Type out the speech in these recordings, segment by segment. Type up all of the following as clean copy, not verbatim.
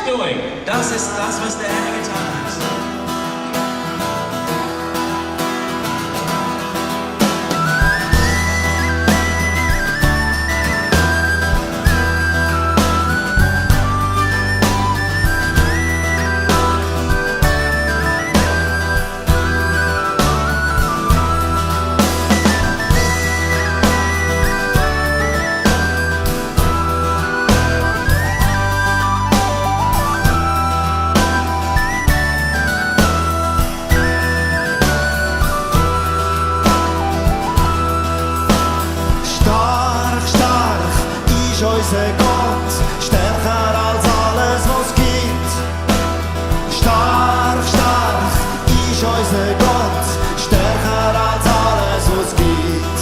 doing. Das ist das, was der Herr getan hat. Unser Gott, stärker als alles, was gibt. Stark, stark ist unser Gott, stärker als alles, was gibt.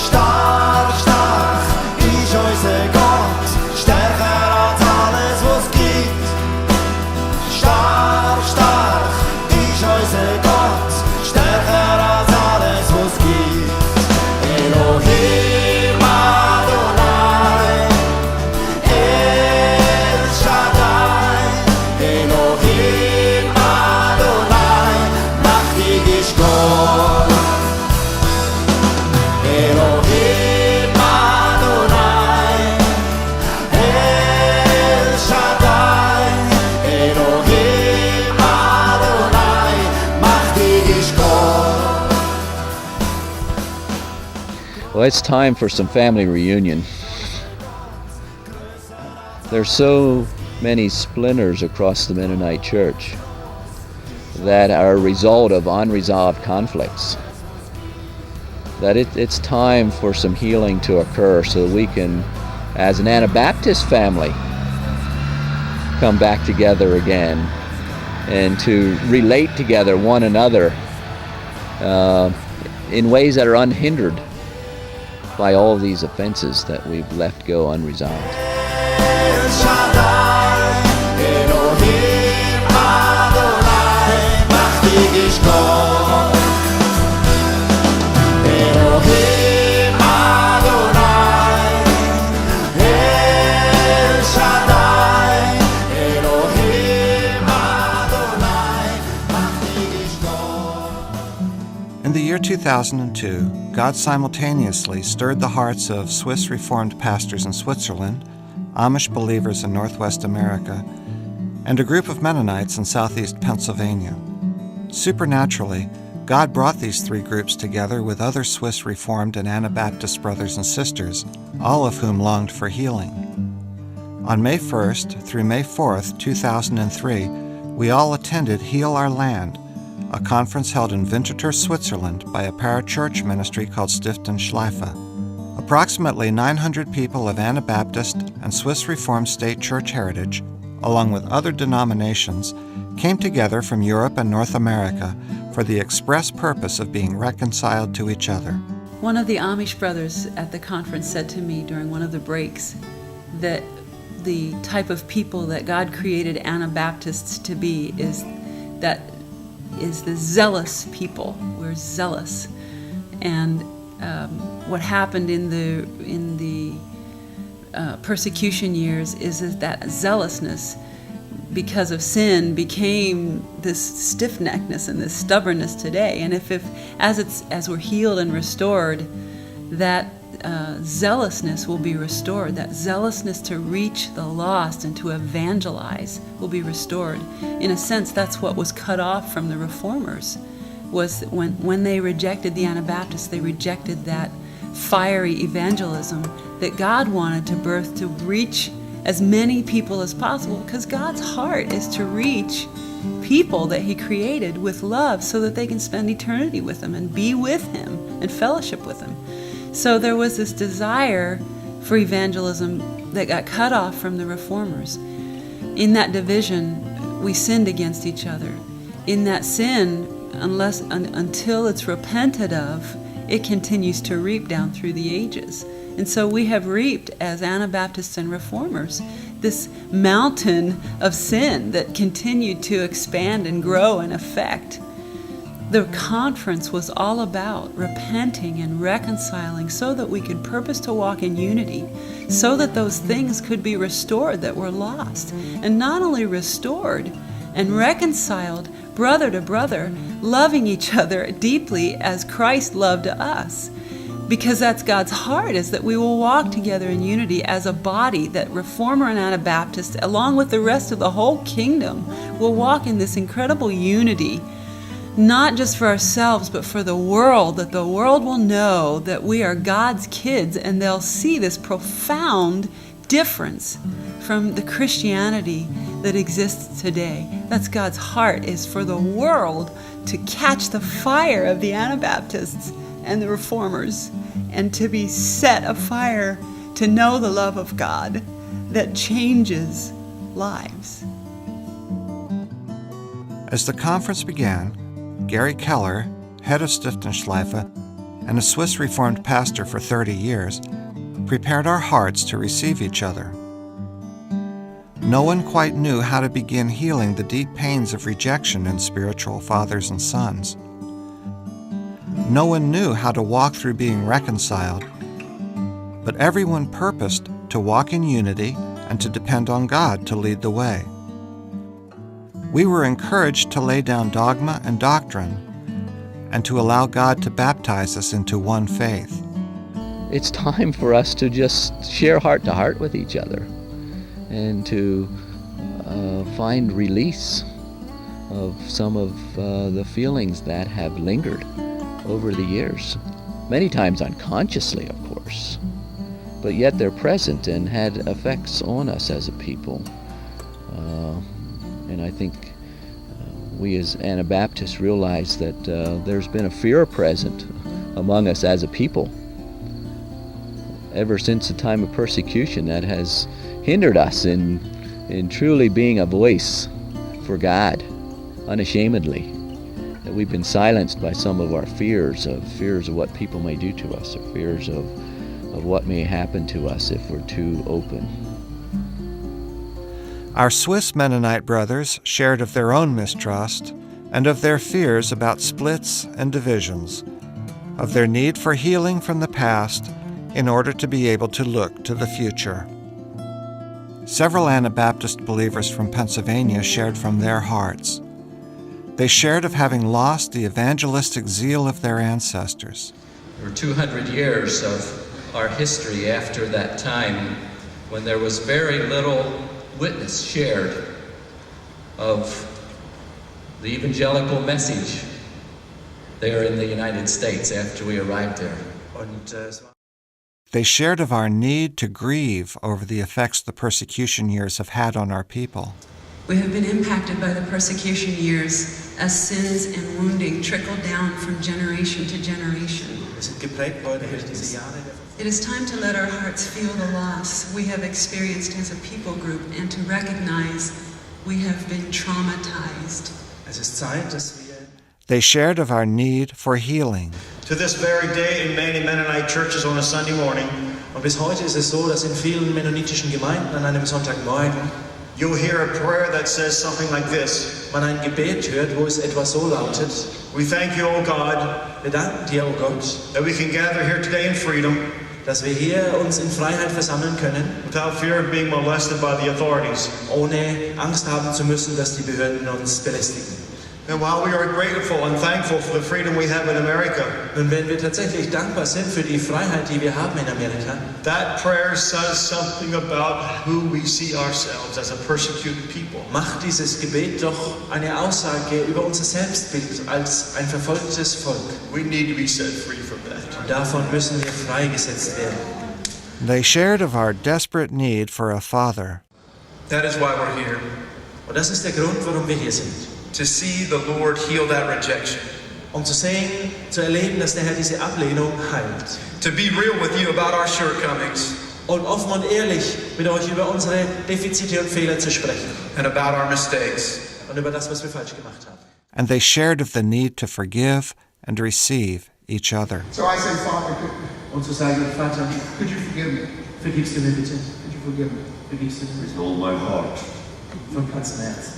Stark, stark ist unser Gott, stärker als alles, was gibt. Stark, stark ist unser Gott, stärker als alles, was gibt. Elohim Adonai, El Shaddai, Elohim Adonai, machtig ist Gott. Elohim Adonai, El Shaddai, Elohim Adonai, machtig ist Gott. Well, it's time for some family reunion. There's so many splinters across the Mennonite Church that are a result of unresolved conflicts, that it's time for some healing to occur so that we can, as an Anabaptist family, come back together again and to relate together one another in ways that are unhindered by all of these offenses that we've left go unresolved. El Shaddai, Elohim Adonai, machtig ist Gott. Elohim Adonai, El Shaddai, Elohim Adonai, machtig ist Gott. In the year 2002, God simultaneously stirred the hearts of Swiss Reformed pastors in Switzerland, Amish believers in Northwest America, and a group of Mennonites in Southeast Pennsylvania. Supernaturally, God brought these three groups together with other Swiss Reformed and Anabaptist brothers and sisters, all of whom longed for healing. On May 1st through May 4th, 2003, we all attended Heal Our Land, a conference held in Winterthur, Switzerland by a parachurch ministry called Stiftung Schleife. Approximately 900 people of Anabaptist and Swiss Reformed State Church heritage, along with other denominations, came together from Europe and North America for the express purpose of being reconciled to each other. One of the Amish brothers at the conference said to me during one of the breaks that the type of people that God created Anabaptists to be is the zealous people. We're zealous, and what happened in the persecution years is that zealousness, because of sin, became this stiff-neckedness and this stubbornness today. And as we're healed and restored, that zealousness will be restored. That zealousness to reach the lost and to evangelize will be restored. In a sense, that's what was cut off from the Reformers, was when they rejected the Anabaptists, they rejected that fiery evangelism that God wanted to birth to reach as many people as possible, because God's heart is to reach people that He created with love so that they can spend eternity with Him and be with Him and fellowship with Him. So there was this desire for evangelism that got cut off from the Reformers. In that division, we sinned against each other. In that sin, until it's repented of, it continues to reap down through the ages. And so we have reaped, as Anabaptists and Reformers, this mountain of sin that continued to expand and grow and affect. The conference was all about repenting and reconciling so that we could purpose to walk in unity, so that those things could be restored that were lost. And not only restored and reconciled, brother to brother, loving each other deeply as Christ loved us. Because that's God's heart, is that we will walk together in unity as a body, that Reformer and Anabaptist, along with the rest of the whole kingdom, will walk in this incredible unity, not just for ourselves, but for the world, that the world will know that we are God's kids, and they'll see this profound difference from the Christianity that exists today. That's God's heart, is for the world to catch the fire of the Anabaptists and the Reformers, and to be set afire to know the love of God that changes lives. As the conference began, Gary Keller, head of Stiftungsschleife and a Swiss Reformed pastor for 30 years, prepared our hearts to receive each other. No one quite knew how to begin healing the deep pains of rejection in spiritual fathers and sons. No one knew how to walk through being reconciled, but everyone purposed to walk in unity and to depend on God to lead the way. We were encouraged to lay down dogma and doctrine and to allow God to baptize us into one faith. It's time for us to just share heart to heart with each other and to find release of some of the feelings that have lingered over the years, many times unconsciously, of course, but yet they're present and had effects on us as a people. And I think we as Anabaptists realize that there's been a fear present among us as a people ever since the time of persecution that has hindered us in truly being a voice for God unashamedly. That we've been silenced by some of our fears of what people may do to us, or fears of what may happen to us if we're too open. Our Swiss Mennonite brothers shared of their own mistrust and of their fears about splits and divisions, of their need for healing from the past in order to be able to look to the future. Several Anabaptist believers from Pennsylvania shared from their hearts. They shared of having lost the evangelistic zeal of their ancestors. There were 200 years of our history after that time when there was very little witness shared of the evangelical message there in the United States after we arrived there. They shared of our need to grieve over the effects the persecution years have had on our people. We have been impacted by the persecution years as sins and wounding trickle down from generation to generation. It is time to let our hearts feel the loss we have experienced as a people group and to recognize we have been traumatized. They shared of our need for healing. To this very day in many Mennonite churches on a Sunday morning, und bis heute ist es so, dass in vielen mennonitischen Gemeinden an einem Sonntagmorgen you'll hear a prayer that says something like this. man ein Gebet hört, wo es etwas so lautet: We thank you, O God, Wir danken dir, O Gott, that we can gather here today in freedom, dass wir hier uns in Freiheit versammeln können, without fear of being molested by the authorities. ohne Angst haben zu müssen, dass die Behörden uns belästigen. And while we are grateful and thankful for the freedom we have in America, Und wenn wir tatsächlich dankbar sind für die Freiheit, die wir haben in Amerika, that prayer says something about who we see ourselves as a persecuted people. macht dieses Gebet doch eine Aussage über unser Selbstbild als ein verfolgtes Volk. We need to be set free from that. Und davon müssen wir freigesetzt werden. They shared of our desperate need for a father. That is why we're here, Und das ist der Grund, warum wir hier sind. to see the Lord heal that rejection, Um zu sehen, zu erleben, dass der Herr diese Ablehnung heilt. to be real with you about our shortcomings Und offen und ehrlich mit euch über unsere Defizite und Fehler zu sprechen. and about our mistakes. Und über das, was wir falsch gemacht haben. And they shared of the need to forgive and receive each other. So I say, Father, Und zu sagen, Vater, could you forgive me? vergibst du mir bitte? Could you forgive me? Vergibst du mir With all my heart. von ganzem Herzen.